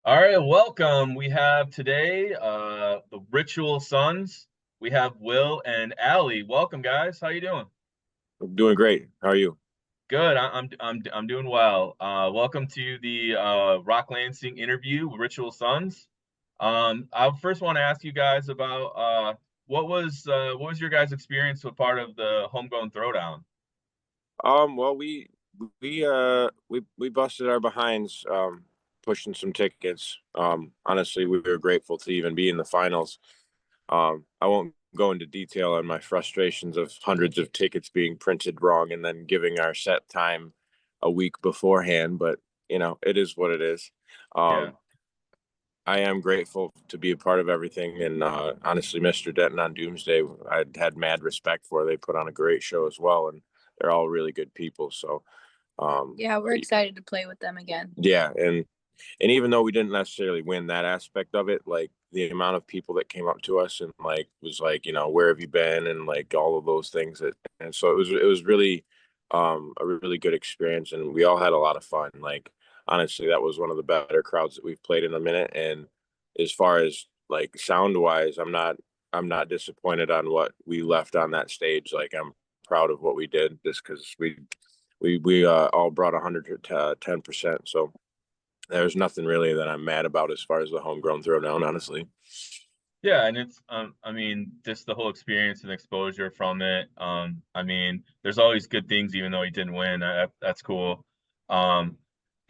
All right, welcome. We have today the Ritual Sons. We have Will and Allie. Welcome, guys. How you doing? I'm doing great. How are you? Good. I'm doing well. Welcome to the Rock Lansing interview with Ritual Sons. I first want to ask you guys about what was your guys' experience with part of the homegrown throwdown? Well, we busted our behinds pushing some tickets. Honestly, we were grateful to even be in the finals. I won't go into detail on my frustrations of hundreds of tickets being printed wrong and then giving our set time a week beforehand, but it is what it is. Yeah. Um, I am grateful to be a part of everything, and honestly, Mr. Denton on Doomsday, I had mad respect for. They put on a great show as well, and they're all really good people. So, um, Yeah, we're excited to play with them again. yeah, and even though we didn't necessarily win that aspect of it, like the amount of people that came up to us and like was like, where have you been, and like all of those things, and so it was really a really good experience, and we all had a lot of fun. Like honestly, that was one of the better crowds that we've played in a minute. And as far as like sound wise, I'm not disappointed on what we left on that stage. Like I'm proud of what we did just because we all brought 110%. So there's nothing really that I'm mad about as far as the homegrown throwdown, honestly. Yeah, and it's I mean, just the whole experience and exposure from it. I mean, there's always good things even though he didn't win. That's cool. Um,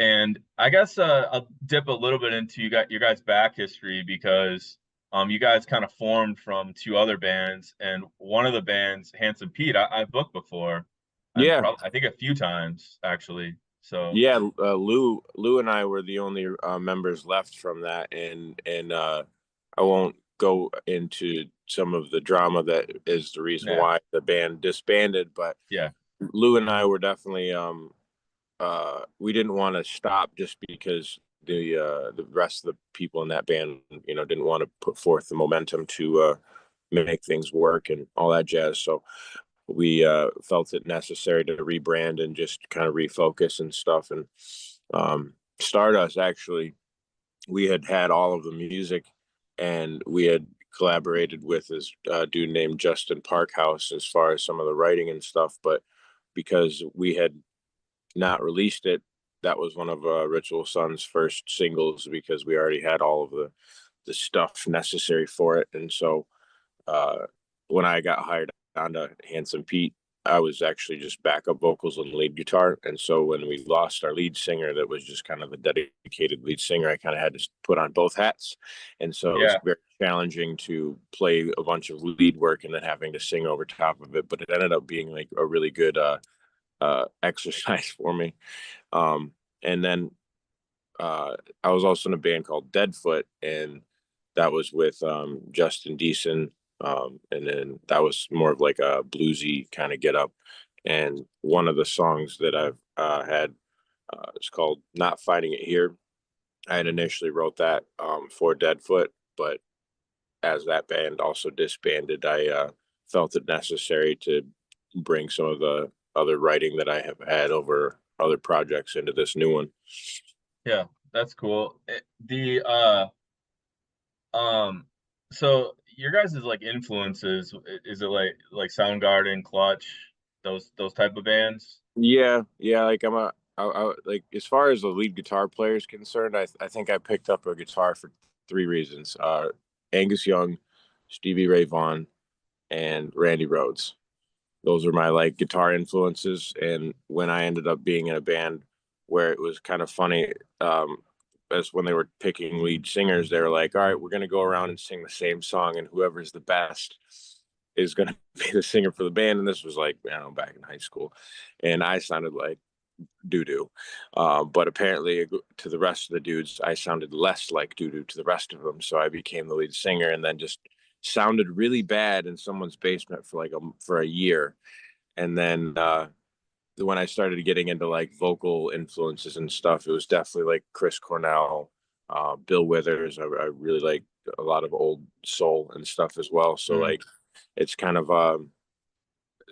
and I guess I'll dip a little bit into your guys' back history because you guys kind of formed from two other bands, and one of the bands, Handsome Pete, I've booked before, and Yeah, probably I think a few times actually. So yeah. Lou and I were the only members left from that, and I won't go into some of the drama that is the reason yeah, why the band disbanded, but yeah, Lou and I were definitely we didn't want to stop just because the rest of the people in that band didn't want to put forth the momentum to make things work and all that jazz. So we felt it necessary to rebrand and just kind of refocus and stuff. And Stardust, actually, we had all of the music, and we had collaborated with this dude named Justin Parkhouse as far as some of the writing and stuff. But because we had not released it, that was one of Ritual Sun's first singles because we already had all of the stuff necessary for it. And so uh, when I got hired onto Handsome Pete, I was actually just backup vocals and lead guitar. And so when we lost our lead singer, that was just kind of a dedicated lead singer, I kind of had to put on both hats. And so it was yeah. very challenging to play a bunch of lead work and then having to sing over top of it. But it ended up being like a really good exercise for me. And then I was also in a band called Deadfoot, and that was with Justin Deason, and then that was more of like a bluesy kind of get up. And one of the songs that I've had is called "Not Finding It Here." I had initially wrote that for Deadfoot, but as that band also disbanded, I felt it necessary to bring some of the other writing that I have had over other projects into this new one. Yeah, that's cool. The um so your guys' like influences, is it like Soundgarden, Clutch, those type of bands? Yeah, yeah. Like like as far as the lead guitar player is concerned, I think I picked up a guitar for three reasons: Angus Young, Stevie Ray Vaughan, and Randy Rhoads. Those are my like guitar influences. And when I ended up being in a band where it was kind of funny, as when they were picking lead singers, they were like, "All right, we're gonna go around and sing the same song, and whoever's the best is gonna be the singer for the band." And this was like, I don't know, back in high school, and I sounded like doo doo. But apparently, to the rest of the dudes, I sounded less like doo doo to the rest of them. So I became the lead singer, and then just sounded really bad in someone's basement for like for a year. And then when I started getting into like vocal influences and stuff, it was definitely like Chris Cornell, Bill Withers. I really like a lot of old soul and stuff as well. So Mm, like it's kind of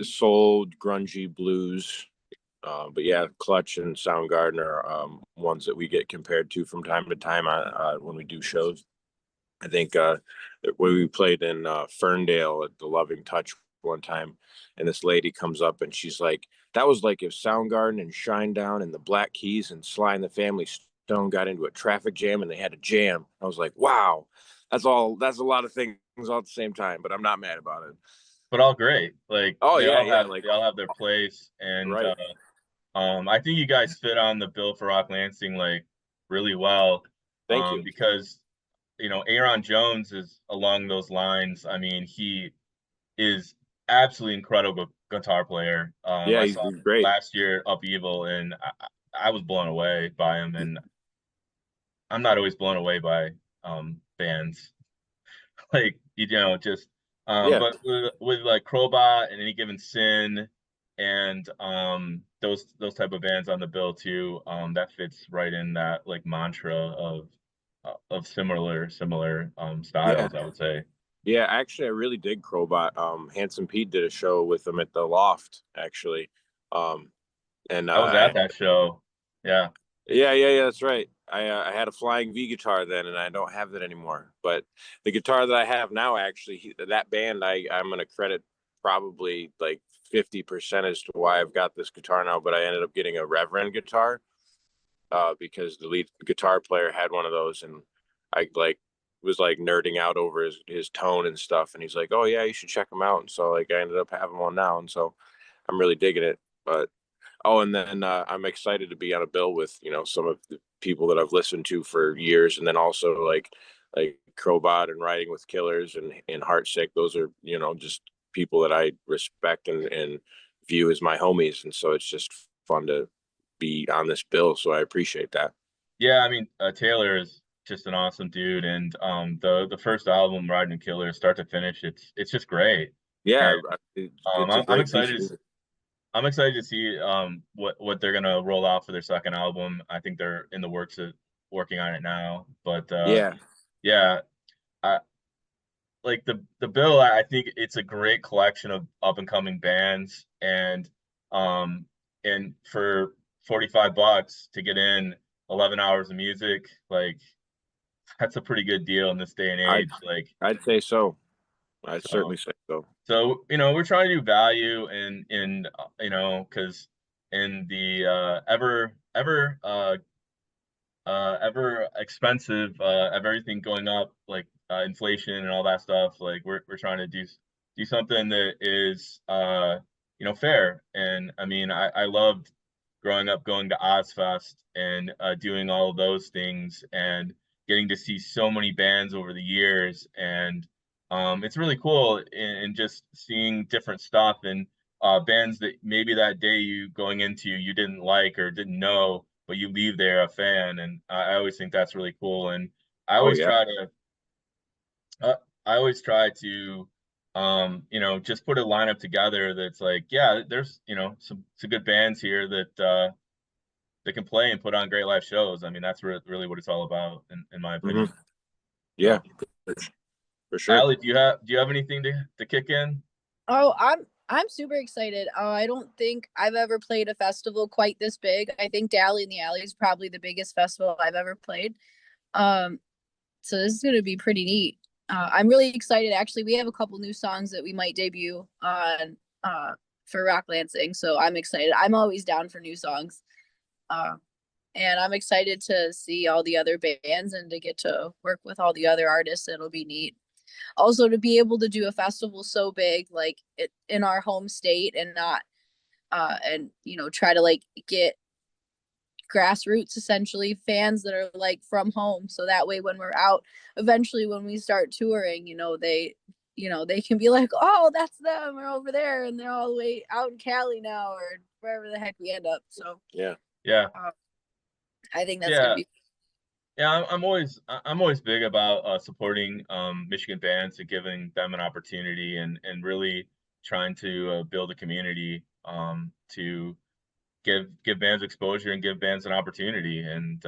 soul, grungy blues, But yeah, Clutch and Soundgarden are ones that we get compared to from time to time when we do shows. I think when we played in Ferndale at the Loving Touch one time, and this lady comes up and she's like, "That was like if Soundgarden and Shinedown and the Black Keys and Sly and the Family Stone got into a traffic jam and they had a jam." I was like, "Wow, that's all. That's a lot of things all at the same time." But I'm not mad about it. but all great. Like Oh yeah, yeah, like they all have their place, and right. I think you guys fit on the bill for Rock Lansing like really well, Thank you. because Aaron Jones is along those lines. I mean, he is absolutely incredible guitar player. Yeah, I he's saw him great. last year Up Evil, and I was blown away by him. And I'm not always blown away by bands like just Yeah, but with like Crowbot and Any Given Sin and those type of bands on the bill too, that fits right in that like mantra of similar yeah, styles, I would say. yeah. Actually, I really dig Crowbot. Handsome Pete did a show with them at the Loft, actually. Um, and I was at that show. Yeah. yeah, yeah, yeah, that's right. I had a Flying V guitar then, and I don't have that anymore. But the guitar that I have now, actually, that band, I'm gonna credit probably like 50% as to why I've got this guitar now. But I ended up getting a Reverend guitar because the lead guitar player had one of those, and I like was like nerding out over his tone and stuff. And he's like, "Oh yeah, you should check him out." And so like I ended up having one now, and so I'm really digging it. But oh, and then I'm excited to be on a bill with some of the people that I've listened to for years, and then also like Crowbot and Riding with Killers and Heartsick. Those are just people that I respect and view as my homies, and so it's just fun to be on this bill. So I appreciate that. Yeah, I mean, Taylor is just an awesome dude, and the first album, Riding Killer, start to finish, it's just great. Yeah, And it's a I'm great piece excited of to music. I'm excited to see what they're gonna roll out for their second album. I think they're in the works of working on it now. But Yeah. yeah, I like the bill. I think it's a great collection of up and coming bands, um and for $45 to get in 11 hours of music, like that's a pretty good deal in this day and I'd age. Like I'd say so. I'd so certainly say so. we're trying to do value in because in the ever expensive of everything going up, like inflation and all that stuff, like we're trying to do something that is fair. And I mean, I loved growing up going to Ozfest and doing all of those things and getting to see so many bands over the years. And it's really cool in just seeing different stuff and bands that maybe that day you going into you didn't like or didn't know, but you leave there a fan. And I always think that's really cool. And I Oh always yeah. try to uh, I always try to, just put a lineup together that's like, yeah, there's, some good bands here that can play and put on great live shows. I mean, that's really what it's all about, in my Hmm. opinion. Yeah, So, for sure. Allie, do you have anything to kick in? Oh, I'm super excited. I don't think I've ever played a festival quite this big. I think Dally in the Alley is probably the biggest festival I've ever played. Um, so this is gonna be pretty neat. I'm really excited. Actually, we have a couple new songs that we might debut on for Rock Lansing, so I'm excited. I'm always down for new songs. Uh, and I'm excited to see all the other bands and to get to work with all the other artists. It'll be neat. Also, to be able to do a festival so big, like it in our home state, and not and try to like get grassroots essentially fans that are like from home, so that way when we're out eventually when we start touring, they can be like, oh, that's them, or over there, and they're all the way out in Cali now, or wherever the heck we end up. So Yeah. Yeah, uh, I think that's gonna yeah, be. yeah. I'm always big about supporting Michigan bands and giving them an opportunity and really trying to build a community to give bands exposure and give bands an opportunity. And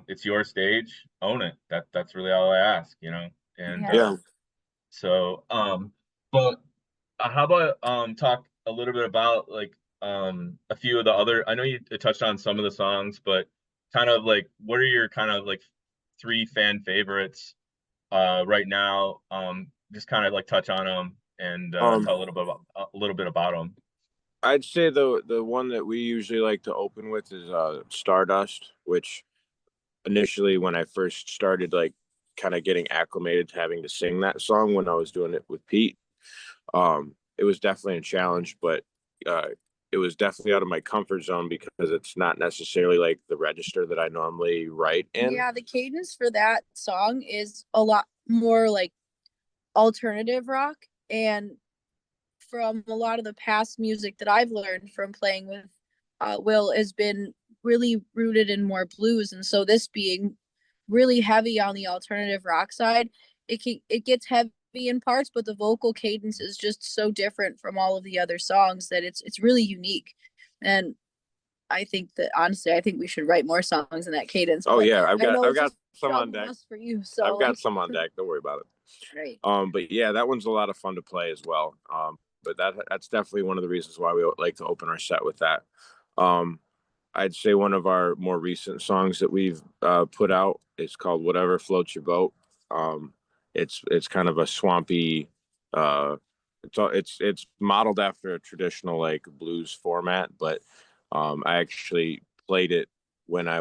it's your stage, own it. That's really all I ask. And Yeah. Yeah. so but how about talk a little bit about like a few of the other, I know you touched on some of the songs, but kind of like what are your kind of like three fan favorites right now? Just kind of like touch on them and tell a little bit about them. I'd say the one that we usually like to open with is Stardust, which initially when I first started like kind of getting acclimated to having to sing that song when I was doing it with Pete, it was definitely a challenge, but uh, it was definitely out of my comfort zone because it's not necessarily like the register that I normally write in. Yeah, the cadence for that song is a lot more like alternative rock, and from a lot of the past music that I've learned from playing with Will has been really rooted in more blues, and so this being really heavy on the alternative rock side, it gets heavy in parts, but the vocal cadence is just so different from all of the other songs that it's really unique. And I think that honestly, I think we should write more songs in that cadence. Oh yeah, I've got some on deck for you. So I've got some on deck. Don't worry about it. Right. But yeah, that one's a lot of fun to play as well. But that's definitely one of the reasons why we like to open our set with that. Um, I'd say one of our more recent songs that we've put out is called "Whatever Floats Your Boat." Um, it's kind of a swampy. It's modeled after a traditional like blues format, but I actually played it when I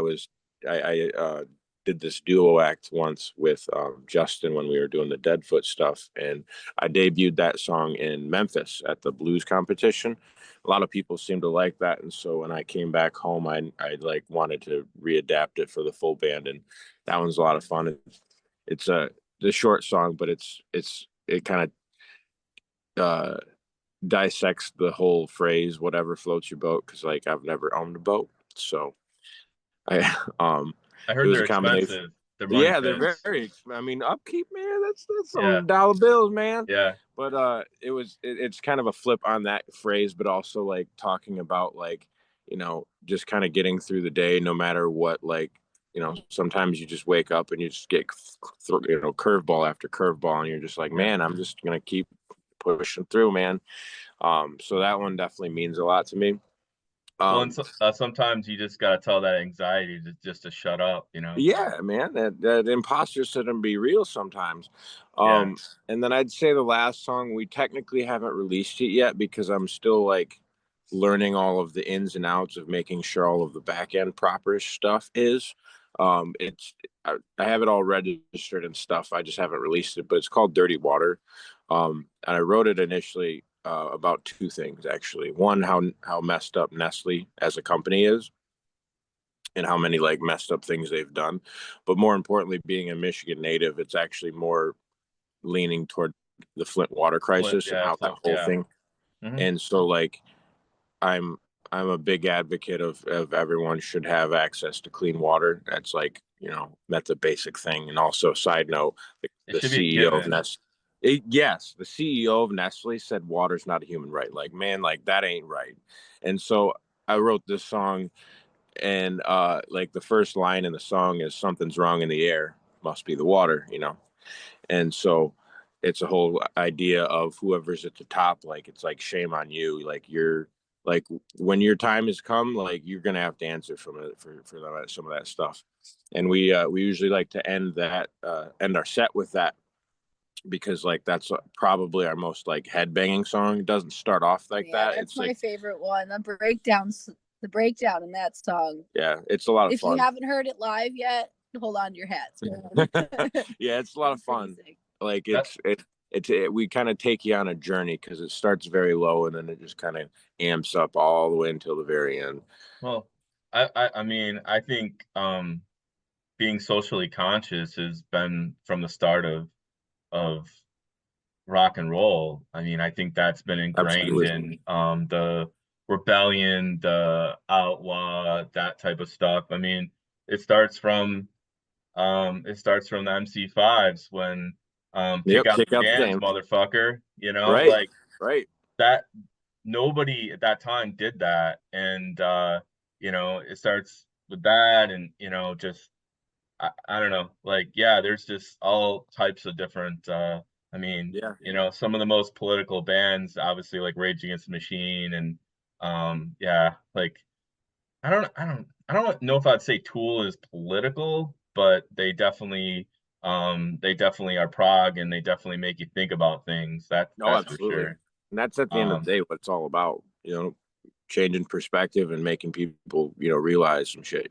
did this duo act once with Justin when we were doing the Deadfoot stuff, and I debuted that song in Memphis at the blues competition. A lot of people seemed to like that, and so when I came back home, I like wanted to readapt it for the full band, and that one's a lot of fun. It's a short song, but it kind of dissects the whole phrase "whatever floats your boat" because like I've never owned a boat, so I I it heard was a they're combination. expensive. They're money Yeah, they're pits. very. I mean, upkeep, man. That's Yeah, some dollar bills, man. yeah, But it's kind of a flip on that phrase, but also like talking about like just kind of getting through the day, no matter what. Like sometimes you just wake up and you just get curveball after curveball, and you're just like, yeah. man, I'm just gonna keep pushing through, man. So that one definitely means a lot to me. Well, and Um, sometimes you just gotta tell that anxiety just to shut up, you know? Yeah, man, that imposter syndrome be real sometimes. Yeah, And then I'd say the last song we technically haven't released it yet because I'm still like learning all of the ins and outs of making sure all of the back end proper stuff is. It's I have it all registered and stuff. I just haven't released it, but it's called Dirty Water. And I wrote it initially about two things actually. One, how messed up Nestle as a company is and how many like messed up things they've done. But more importantly, being a Michigan native, it's actually more leaning toward the Flint water crisis and yeah, how that whole yeah. thing. Hmm. And so like I'm I'm a big advocate of everyone should have access to clean water. That's like, that's a basic thing. And also side note, It the should be a CEO of given. Nestle yes, the CEO of Nestle said water's not a human right. Like, man, like that ain't right. And so I wrote this song and like the first line in the song is something's wrong in the air, must be the water. And so it's a whole idea of whoever's at the top, like it's like shame on you, like you're like when your time has come, like you're gonna have to answer for some of that stuff. And we usually like to end our set with that because like that's probably our most like headbanging song. It doesn't start off like Yeah, that. that's It's my like, favorite one. The breakdown in that song. yeah, it's a lot of If you fun. haven't heard it live yet, hold on to your hats. Yeah, it's a lot of fun. Like That we kind of take you on a journey because it starts very low and then it just kind of amps up all the way until the very end. well, I mean, I think being socially conscious has been from the start of rock and roll. I mean, I think that's been ingrained Absolutely. in the rebellion, the outlaw, that type of stuff. I mean, it starts from it starts from the MC5s when kick Yep. out Kick the out the cans, game. motherfucker, you know, Right. like Right. that nobody at that time did that. And it starts with that and just I don't know, like yeah, there's just all types of different I mean, Yeah. some of the most political bands, obviously like Rage Against the Machine and Yeah, like I don't know if I'd say Tool is political, but they definitely are prog, and they definitely make you think about things. No, That's for absolutely. sure. And that's at the end of Um, the day what it's all about, changing perspective and making people, realize some shit,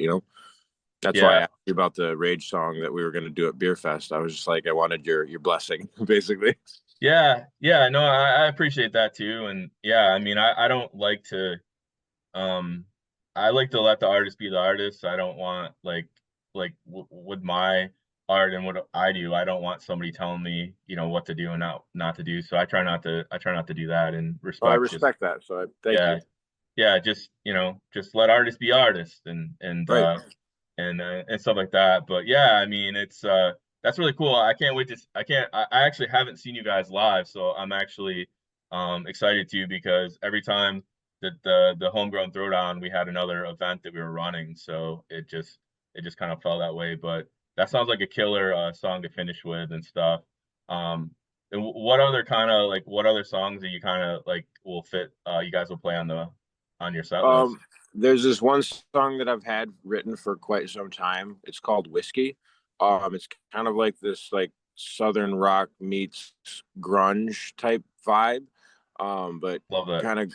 That's why I yeah, asked you about the Rage song that we were going to do at Beer Fest. I was just like, I wanted your blessing, basically. yeah, no, I appreciate that too. And yeah, I mean, I don't like to um I like to let the artist be the artist. I don't want like with my art and what I do, I don't want somebody telling me, what to do and not to do. So I try not to do that, and Well, I respect just respect that. So thank yeah, you. yeah, just just let artists be artists, Right. and stuff like that. But yeah, I mean, it's that's really cool. I can't wait to I can't I actually haven't seen you guys live, so I'm actually excited too, because every time that the homegrown throwdown, we had another event that we were running, so it just kind of fell that way. But that sounds like a killer song to finish with and stuff. um and what other songs that you kind of like will fit you guys will play on your set list? There's this one song that I've had written for quite some time. It's called Whiskey. It's kind of like this like Southern rock meets grunge type vibe. But Love that. kind of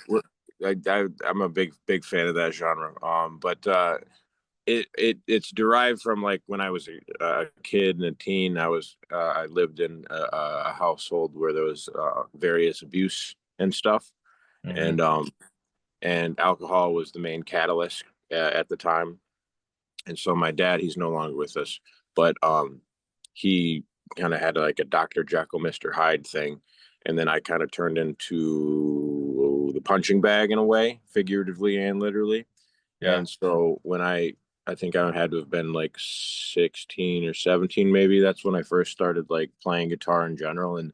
I'm a big fan of that genre. But it's derived from like when I was a kid and a teen. I lived in a household where there was various abuse and stuff, Hmm. and alcohol was the main catalyst at the time. And so my dad, he's no longer with us, but he kind of had like a Dr. Jekyll, Mr. Hyde thing. And then I kind of turned into the punching bag in a way, figuratively and literally. Yeah. And so I think I had to have been like 16 or 17, maybe. That's when I first started like playing guitar in general. And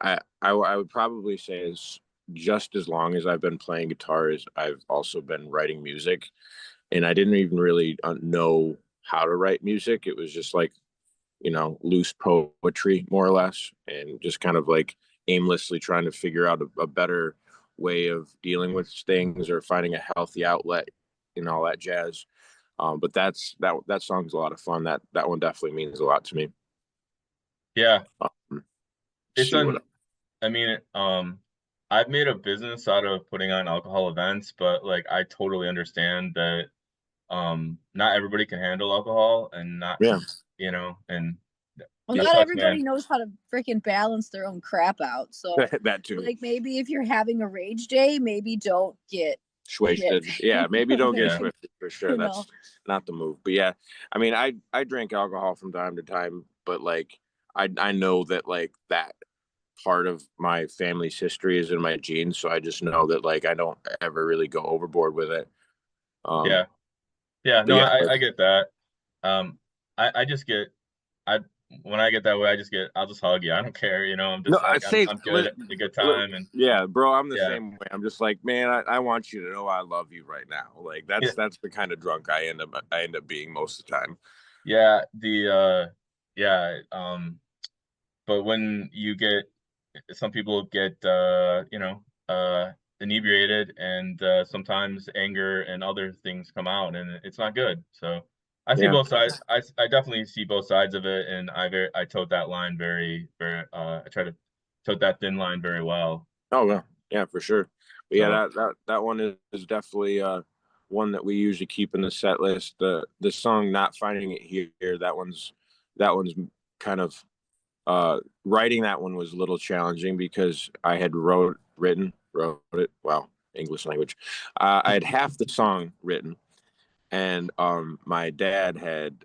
I would probably say is just as long as I've been playing guitar as I've also been writing music. And I didn't even really know how to write music. It was just like, loose poetry, more or less, and just kind of like aimlessly trying to figure out a better way of dealing with things or finding a healthy outlet and all that jazz. But that song's a lot of fun. That one definitely means a lot to me. Yeah. Um, It's see what an I mean, I've made a business out of putting on alcohol events, but like I totally understand that not everybody can handle alcohol, and not Yeah. and Well, that not sucks, everybody man. knows how to freaking balance their own crap out. So, that too. like, maybe if you're having a rage day, maybe don't get hit. Swasted. Yeah, maybe don't get Yeah. swifted for sure. You That's know. not the move. But yeah, I mean, I drink alcohol from time to time, but like I know that like that part of my family's history is in my genes, so I just know that like I don't ever really go overboard with it. Yeah. Um, Yeah, but no, yeah, I get that. I just get I when I get that way, I'll just hug you. I don't care, I'm no, just I like say, I'm good at a good time. And yeah, bro, I'm the yeah. same way. I'm just like, man, I want you to know I love you right now. Like Yeah. that's the kind of drunk I end up being most of the time. Yeah, yeah, but when you get some people get inebriated, and sometimes anger and other things come out, and it's not good. So I see Yeah. both sides. I definitely see both sides of it, and I tote that line very I try to tote that thin line very well. Oh well, yeah, for sure. But yeah, So that one is definitely one that we usually keep in the set list. The song "Not Finding It Here" that one's kind of writing that one was a little challenging because I had wrote it. Wow, English language. I had half the song written, and my dad had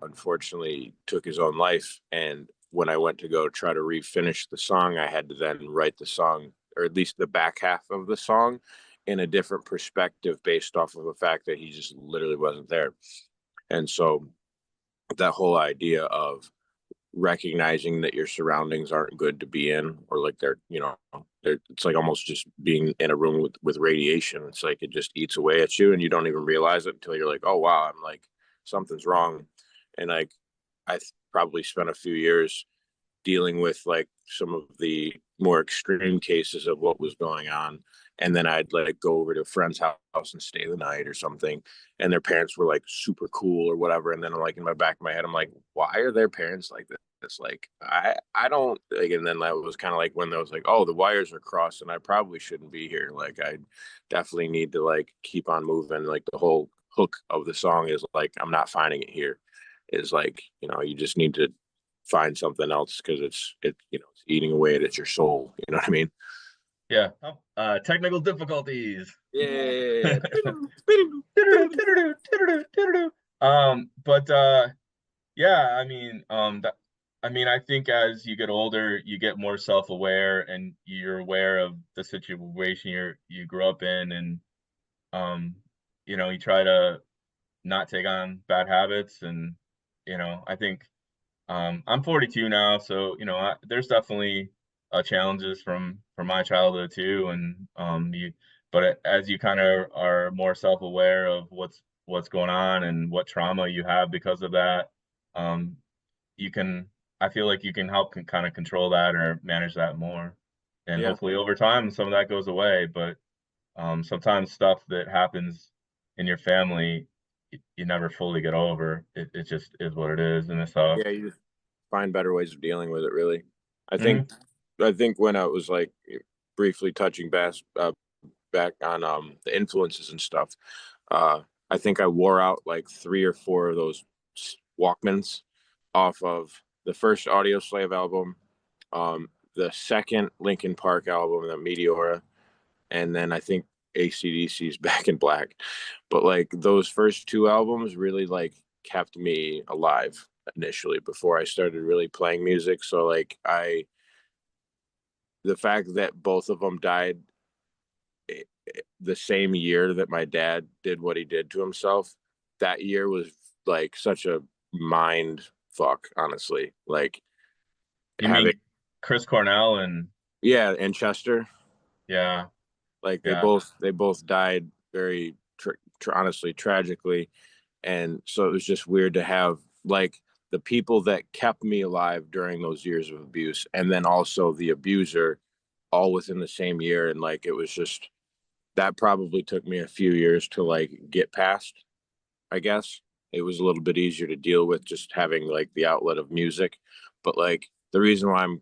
unfortunately took his own life. And when I went to go try to refinish the song, I had to then write the song, or at least the back half of the song, in a different perspective based off of the fact that he just literally wasn't there. And so that whole idea of recognizing that your surroundings aren't good to be in, or like it's like almost just being in a room with radiation. It's like it just eats away at you and you don't even realize it until you're like, oh wow, I'm like, something's wrong. And like probably spent a few years dealing with like some of the more extreme cases of what was going on. and then I'd like go over to a friend's house and stay the night or something, and their parents were like super cool or whatever, and then like in my back of my head I'm like, why are their parents like this? Like I don't like, and then that was kind of like when I was like, oh, the wires are crossed and I probably shouldn't be here. Like I definitely need to like keep on moving. Like the whole hook of the song is like, I'm not finding it here, is like, you just need to find something else because it's eating away at your soul. You know what I mean? Yeah. Technical difficulties. Yeah. But yeah, I mean, I think as you get older, you get more self-aware and you're aware of the situation you grew up in, and um, you try to not take on bad habits. And I think I'm 42 now, so there's definitely challenges from my childhood too, and but as you kind of are more self-aware of what's going on and what trauma you have because of that, um, you can I feel like you can help kind of control that or manage that more, and Yeah. hopefully over time some of that goes away. But sometimes stuff that happens in your family you never fully get over. It just is what it is, and it's tough. Yeah. You just find better ways of dealing with it, really. I think, Mhm. I think when I was like briefly touching back on the influences and stuff, uh, I think I wore out like 3 or 4 of those Walkmans off of the first Audio Slave album, the second Linkin Park album, the Meteora, and then I think ACDC's Back in Black. But like those first 2 albums really like kept me alive initially before I started really playing music. So like the fact that both of them died the same year that my dad did what he did to himself, that year was like such a mind fuck, honestly. Like You having, mean Chris Cornell and yeah, and Chester, yeah, like yeah, they both died very honestly tragically, and so it was just weird to have like the people that kept me alive during those years of abuse, and then also the abuser, all within the same year, and like it was just that probably took me a few years to like get past. I guess it was a little bit easier to deal with just having like the outlet of music, but like the reason why I'm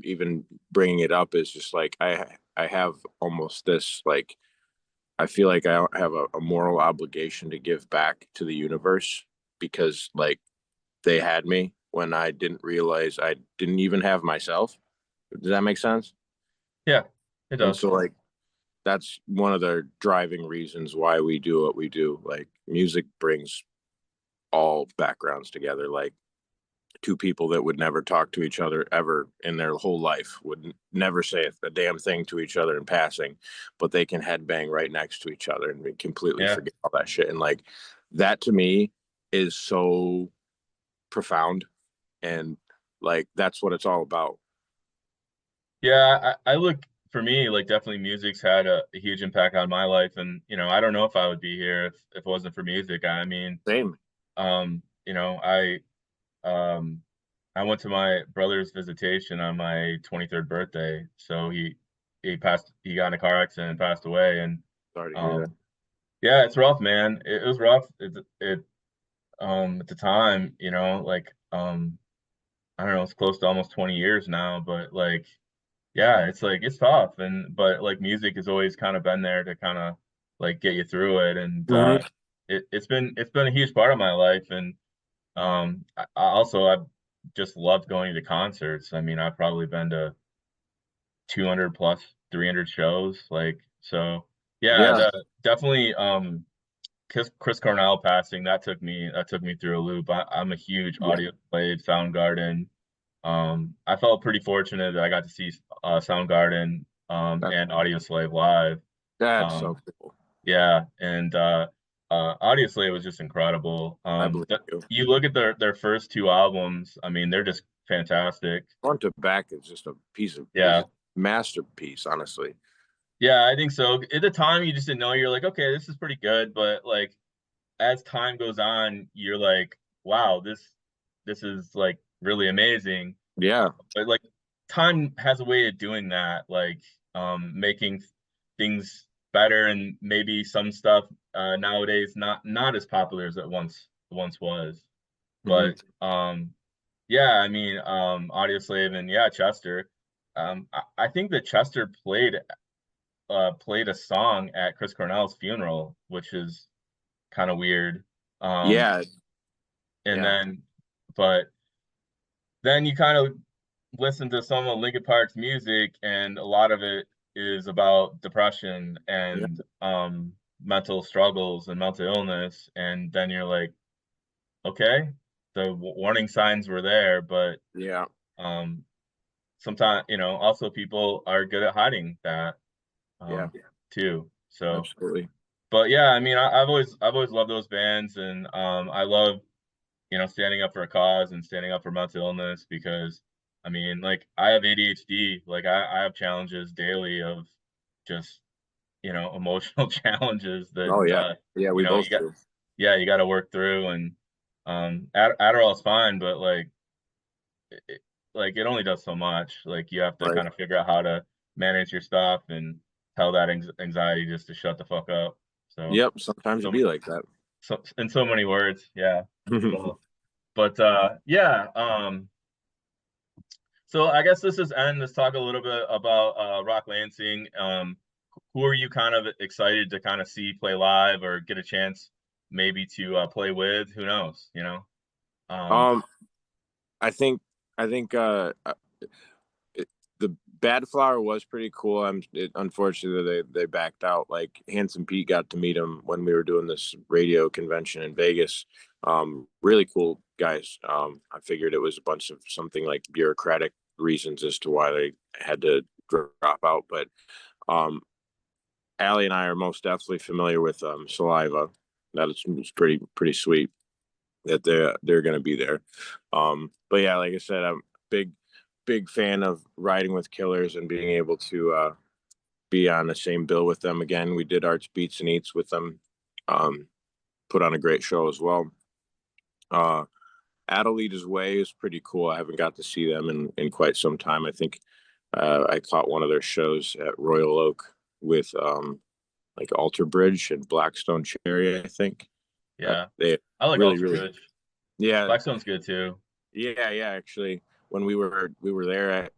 even bringing it up is just like I have almost this like I feel like I have a moral obligation to give back to the universe because like they had me when I didn't realize I didn't even have myself. Does that make sense? yeah. It And does. so like that's one of the driving reasons why we do what we do. Like music brings all backgrounds together. Like two people that would never talk to each other ever in their whole life would never say a damn thing to each other in passing, but they can headbang right next to each other and we completely Yeah, forget all that shit. And like that to me is so profound, and like that's what it's all about. yeah. I look for me like definitely music's had a huge impact on my life, and I don't know if I would be here if it wasn't for music. I mean, Same. um, you know, I um I went to my brother's visitation on my 23rd birthday. So he got in a car accident and passed away. And Sorry to hear that. um yeah, it's rough, man. It was rough. It at the time, like I don't know, it's close to almost 20 years now, but like yeah, it's like it's tough. And but like music has always kind of been there to kind of like get you through it. And Mm-hmm. it's been a huge part of my life. And I've just loved going to concerts. I mean, I've probably been to 200 plus 300 shows. Like, so yeah, Yeah. definitely, Chris Cornell passing, that took me through a loop. I'm a huge Yeah. Audio Slave, Soundgarden. I felt pretty fortunate that I got to see Soundgarden That, and Audio Slave live. that's so Um, cool. yeah, and obviously it was just incredible. I believe That you. you look at their first two albums, I mean, they're just fantastic. Front to back is just a piece of is Yeah, a masterpiece, honestly. yeah, I think so. At the time, you just didn't know. You're like, okay, this is pretty good, but like as time goes on, you're like, wow, this is like really amazing. Yeah. But like time has a way of doing that, like making things better, and maybe some stuff nowadays not as popular as it once was. But yeah, I mean, Audioslave and yeah, Chester. I think that Chester played a song at Chris Cornell's funeral, which is kind of weird. Yeah, And yeah, then you kind of listen to some of Linkin Park's music, and a lot of it is about depression yeah, and mental struggles and mental illness, and then you're like, okay, the warning signs were there, but yeah, um, sometimes also people are good at hiding that yeah, too. So, absolutely. but yeah, I mean, I've always loved those bands, and I love standing up for a cause and standing up for mental illness, because I mean, like, I have ADHD, like I have challenges daily of just emotional challenges that Oh yeah, yeah, we you both got do. yeah, you got to work through. And Adderall is fine, but like it only does so much. Like, you have to Right. kind of figure out how to manage your stuff and tell that anxiety just to shut the fuck up. So, Yep. Sometimes it so, be like that. in so many words, yeah. So, but yeah, so I guess this is end. Let's talk a little bit about Rock Lansing. Who are you kind of excited to kind of see play live, or get a chance maybe to play with? Who knows? Um, um, I think I think the Bad Flower was pretty cool. Unfortunately they backed out. Like Handsome Pete got to meet him when we were doing this radio convention in Vegas. Really cool guys. I figured it was a bunch of something like bureaucratic reasons as to why they had to drop out. But um, Allie and I are most definitely familiar with Saliva. That is pretty sweet that they're going to be there. But yeah, like I said, I'm big fan of riding with Killers and being able to be on the same bill with them again. We did Arts Beats and Eats with them. Put on a great show as well. Uh, Adelitas Way is pretty cool. I haven't got to see them in quite some time. I think I caught one of their shows at Royal Oak with like Alter Bridge and Blackstone Cherry, I think. yeah, They I like really, Alter really, Bridge. yeah, Blackstone's good too. yeah. Actually, when we were there,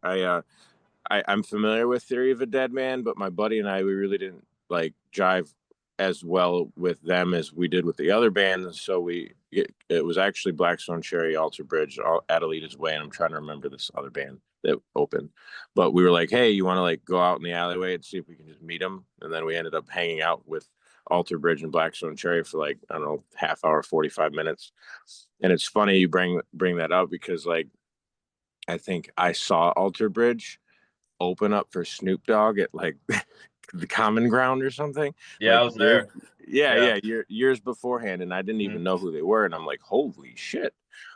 I'm familiar with Theory of a Dead Man, but my buddy and we really didn't like jive as well with them as we did with the other bands. So it was actually Blackstone Cherry, Alter Bridge, Adelita's Way, and I'm trying to remember this other band that opened. But we were like, hey, you want to like go out in the alleyway and see if we can just meet them? And then we ended up hanging out with Alter Bridge and Blackstone Cherry for like, I don't know, half hour, 45 minutes. And it's funny you bring that up because like I think I saw Alter Bridge open up for Snoop Dogg at like the Common Ground or something. Yeah, I Like was there. Yeah. years beforehand, and I didn't Mhm. even know who they were, and I'm like, holy shit,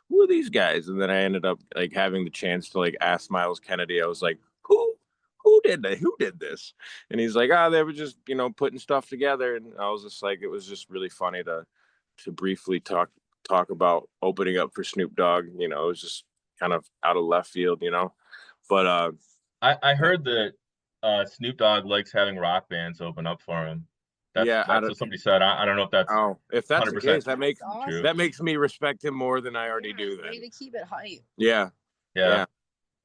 who are these guys? And then I ended up like having the chance to like ask Miles Kennedy. I was like, who did that? Who did this? And he's like, they were just putting stuff together, and I was just like, it was just really funny to briefly talk about opening up for Snoop Dogg. It was just kind of out of left field, but I heard that Snoop Dogg likes having rock bands open up for him. yeah, That's what somebody said. I don't know if that's if that's the 100% case, that makes true. that makes me respect him more than I already do. Way Then, to keep it hype. yeah, Yeah. yeah,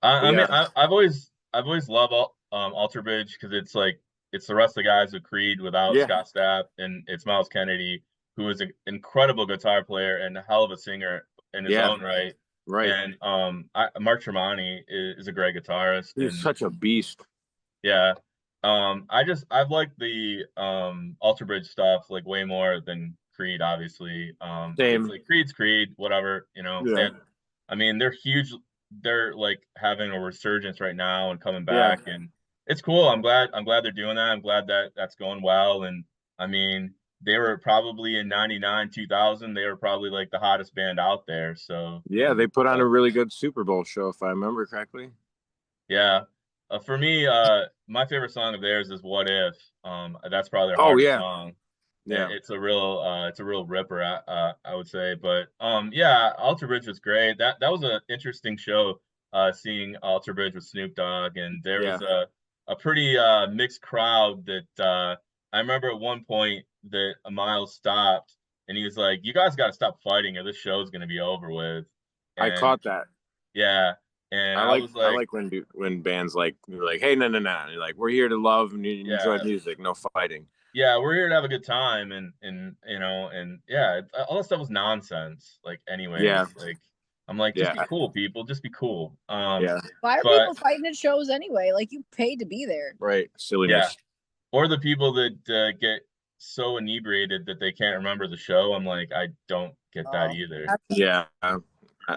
I mean, yeah, I've always loved Alter Bridge, because it's the rest of the guys of Creed without yeah, Scott Stapp, and it's Miles Kennedy, who is an incredible guitar player and a hell of a singer in his yeah, own right. right. And Mark Tremonti is a great guitarist, He's and such a beast. yeah. I've liked the Alter Bridge stuff like way more than Creed, obviously. It's Same. like Creed's Creed, whatever, Yeah, I mean, they're huge. They're like having a resurgence right now and coming yeah, back, and it's cool. I'm glad they're doing that. I'm glad that that's going well. And I mean, they were probably in 99, 2000, they were probably like the hottest band out there. So, yeah. They put on uh, a really good Super Bowl show, if I remember correctly. yeah. For me, my favorite song of theirs is "What If." That's probably their Oh hardest yeah, song. yeah, It's a real ripper, I would say. But yeah, Alter Bridge was great. That was an interesting show. Seeing Alter Bridge with Snoop Dogg, and there yeah, was a a pretty mixed crowd that I remember at one point that Miles stopped and he was like, "You guys got to stop fighting, or this show's gonna be over with." I And caught that. yeah, and I was I like, like when bands like you're like, hey, no, no, no, and you're like, we're here to love and enjoy yeah, music, no fighting. yeah, we're here to have a good time, and and yeah, all that stuff was nonsense. Like, Yeah, anyways, like I'm like, just yeah, be cool, people, just be cool. yeah, Why are But people fighting at shows anyway? Like you paid to be there. right. yeah, Silliness. or the people that get so inebriated that they can't remember the show. I'm like, I don't get that Oh, either. that's- Yeah,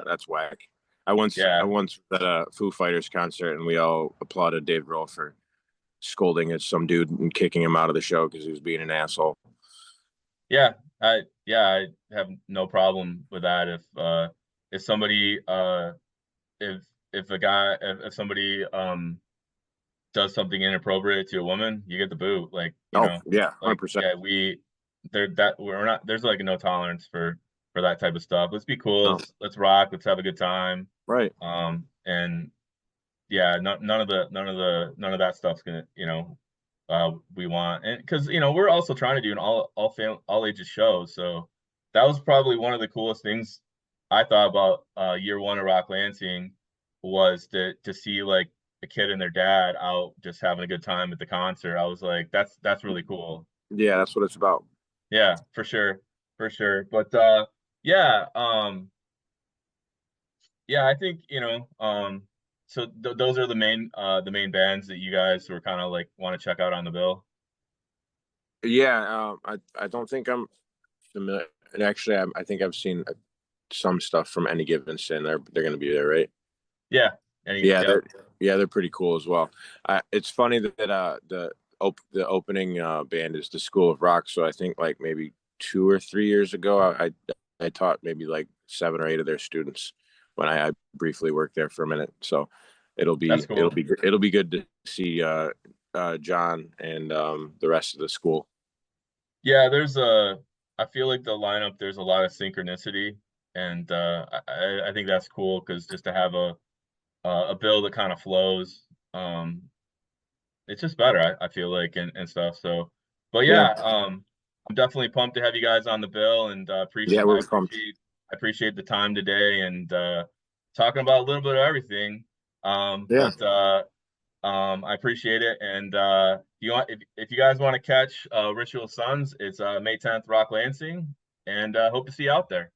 that's whack. I Yeah, once was at a Foo Fighters concert and we all applauded Dave Grohl for scolding at some dude and kicking him out of the show because he was being an asshole. yeah, I have no problem with that. If somebody if a guy if somebody does something inappropriate to a woman, you get the boot. Like, Oh yeah, 100%. yeah, we're not, there's like no tolerance for that type of stuff. Let's be cool. No, Let's rock. Let's have a good time. right. And yeah, none of that stuff's gonna, we want, and because we're also trying to do an all ages show. So that was probably one of the coolest things I thought about year one of Rock Lansing, was to see like a kid and their dad out just having a good time at the concert. I was like, that's really cool. Yeah, that's what it's about. Yeah, for sure, for sure. But yeah, yeah, I think so those are the main bands that you guys were kind of like want to check out on the bill. Yeah, I don't think I'm familiar. And actually, I think I've seen some stuff from Any Given Sin. They're going to be there, right? Yeah, Yeah, yep, they're pretty cool as well. It's funny that the opening band is the School of Rock. So I think like maybe 2 or 3 years ago, I taught maybe like 7 or 8 of their students when I briefly worked there for a minute. So that's cool. it'll be good to see John and the rest of the school. Yeah, I feel like the lineup, there's a lot of synchronicity, and I think that's cool because just to have a bill that kind of flows, um, it's just better. I feel like, and stuff. So, but Yeah, yeah, I'm definitely pumped to have you guys on the bill, and yeah, we're pumped. I appreciate the time today, and talking about a little bit of everything. Yeah, But I appreciate it. And if you guys want to catch Ritual Sons, it's May 10th, Rock Lansing, and hope to see you out there.